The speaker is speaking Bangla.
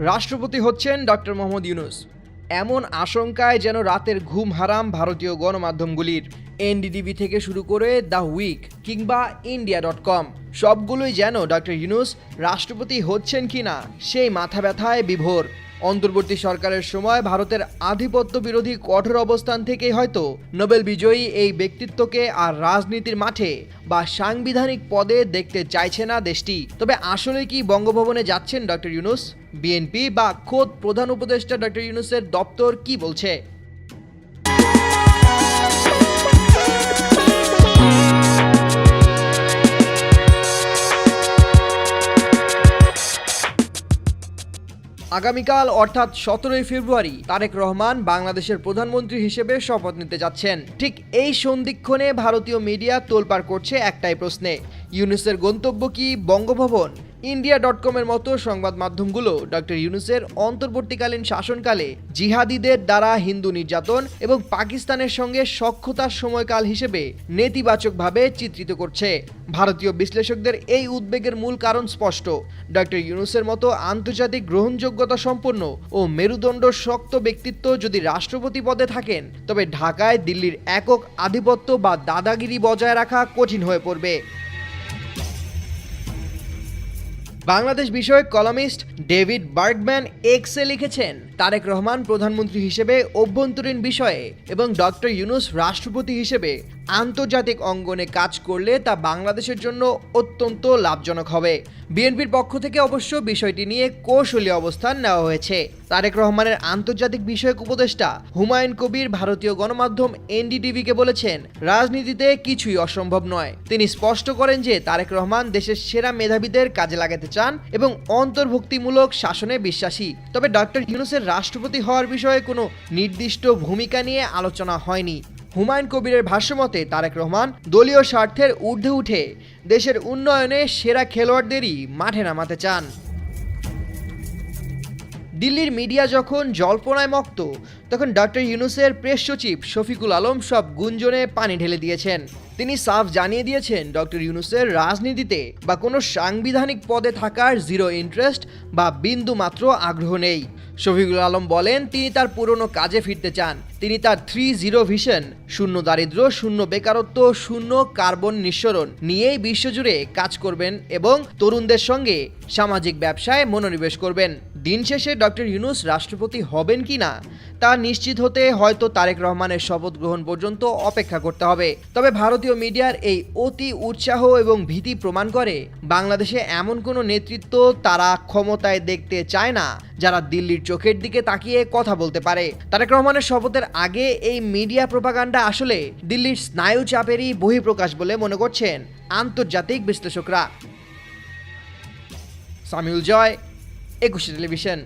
রাষ্ট্রপতি হচ্ছেন ডক্টর মোহাম্মদ ইউনূস। এমন আশঙ্কায় যেন রাতের ঘুম হারাম ভারতীয় গণমাধ্যমগুলির। এনডিটিভি থেকে শুরু করে দ্য উইক কিংবা ইন্ডিয়া.com সবগুলোই যেন ডক্টর ইউনূস রাষ্ট্রপতি হচ্ছেন কিনা সেই মাথা ব্যথায় বিভোর। অন্তর্বর্তী সরকারের সময় ভারতের আধিপত্য বিরোধী কঠোর অবস্থান থেকেই হয়তো নোবেল বিজয়ী এই ব্যক্তিত্বকে আর রাজনীতির মাঠে বা সাংবিধানিক পদে দেখতে চাইছে না দেশটি। তবে আসলে কি বঙ্গভবনে যাচ্ছেন ডক্টর ইউনূস? বিএনপি বা খোদ প্রধান উপদেষ্টা ডক্টর ইউনূসের দপ্তর কি বলছে? আগামীকাল অর্থাৎ 17 ফেব্রুয়ারি তারেক রহমান বাংলাদেশের প্রধানমন্ত্রী হিসেবে শপথ নিতে যাচ্ছেন। ঠিক এই সন্ধিক্ষণে ভারতীয় মিডিয়া তোলপাড় করছে একটাই প্রশ্নে, ইউনূসের গন্তব্য কি বঙ্গভবন? ইন্ডিয়া.com এর মতো সংবাদ মাধ্যমগুলো ডক্টর ইউনূসের অন্তর্বর্তীকালীন শাসনকালে জিহাদিদের দ্বারা হিন্দু নির্যাতন এবং পাকিস্তানের সঙ্গে সখ্যতার সময়কাল হিসেবে নেতিবাচকভাবে চিত্রিত করছে। ভারতীয় বিশ্লেষকদের এই উদ্বেগের মূল কারণ স্পষ্ট। ডক্টর ইউনূসের মতো আন্তর্জাতিক গ্রহণযোগ্যতা সম্পন্ন ও মেরুদণ্ড শক্ত ব্যক্তিত্ব যদি রাষ্ট্রপতি পদে থাকেন, তবে ঢাকায় দিল্লির একক আধিপত্য বা দাদাগিরি বজায় রাখা কঠিন হয়ে পড়বে। বাংলাদেশ বিষয়ক কলামিস্ট ডেভিড বার্গম্যান এক্সে লিখেছেন, তারেক রহমান প্রধানমন্ত্রী হিসেবে অভ্যন্তরীণ বিষয়ে এবং ডক্টর ইউনূস রাষ্ট্রপতি হিসেবে আন্তর্জাতিক অঙ্গনে কাজ করলে তা বাংলাদেশের জন্য অত্যন্ত লাভজনক হবে। বিএনপির পক্ষ থেকে অবশ্য বিষয়টি নিয়ে কৌশলী অবস্থান নেওয়া হয়েছে। তারেক রহমানের আন্তর্জাতিক বিষয়ক উপদেষ্টা হুমায়ুন কবির ভারতীয় গণমাধ্যম এনডিটিভিকে বলেছেন, রাজনীতিতে কিছুই অসম্ভব নয়। তিনি স্পষ্ট করেন যে তারেক রহমান দেশের সেরা মেধাবীদের কাজে লাগাতে চান এবং অন্তর্ভুক্তিমূলক শাসনে বিশ্বাসী। তবে ডক্টর ইউনূসের রাষ্ট্রপতি হওয়ার বিষয়ে কোনো নির্দিষ্ট ভূমিকা নিয়ে আলোচনা হয়নি। হুমায়ুন কবিরের ভাষ্যমতে তারেক রহমান দলীয় স্বার্থের ঊর্ধ্বে উঠে দেশের উন্নয়নে সেরা খেলোয়াড়দেরই মাঠে নামাতে চান। দিল্লির মিডিয়া যখন জল্পনায় মত্ত, তখন ডক্টর ইউনূসের প্রেস সচিব শফিকুল আলম সব গুঞ্জনে পানি ঢেলে দিয়েছেন। তিনি সাফ জানিয়ে দিয়েছেন ডক্টর ইউনূসের রাজনীতিতে বা কোনো সাংবিধানিক পদে থাকার জিরো ইন্টারেস্ট বা বিন্দু মাত্র আগ্রহ নেই। শফিকুল আলম বলেন, তিনি তার পুরনো কাজে ফিরতে চান। তিনি তার 3-0 ভিশন, শূন্য দারিদ্র্য, শূন্য বেকারত্ব, শূন্য কার্বন নিঃসরণ নিয়েই বিশ্বজুড়ে কাজ করবেন এবং তরুণদের সঙ্গে সামাজিক ব্যবসায় মনোনিবেশ করবেন। দিন শেষে ডক্টর ইউনূস রাষ্ট্রপতি হবেন কিনা তা নিশ্চিত হতে হয়তো তারেক রহমানের শপথ গ্রহণ পর্যন্ত অপেক্ষা করতে হবে। তবে ভারতীয় মিডিয়ার এই অতি উৎসাহ এবং ভীতি প্রমাণ করে বাংলাদেশে এমন কোনো নেতৃত্ব তারা ক্ষমতায় দেখতে চায় না যারা দিল্লির চোখের দিকে তাকিয়ে কথা বলতে পারে। তারেক রহমানের শপথের আগে এই মিডিয়া প্রোপাগান্ডা আসলে দিল্লির স্নায়ু চাপেরই বহিঃপ্রকাশ বলে মনে করছেন আন্তর্জাতিক বিশ্লেষকরা। সামিউল জয়, 21 টেলিভিশন।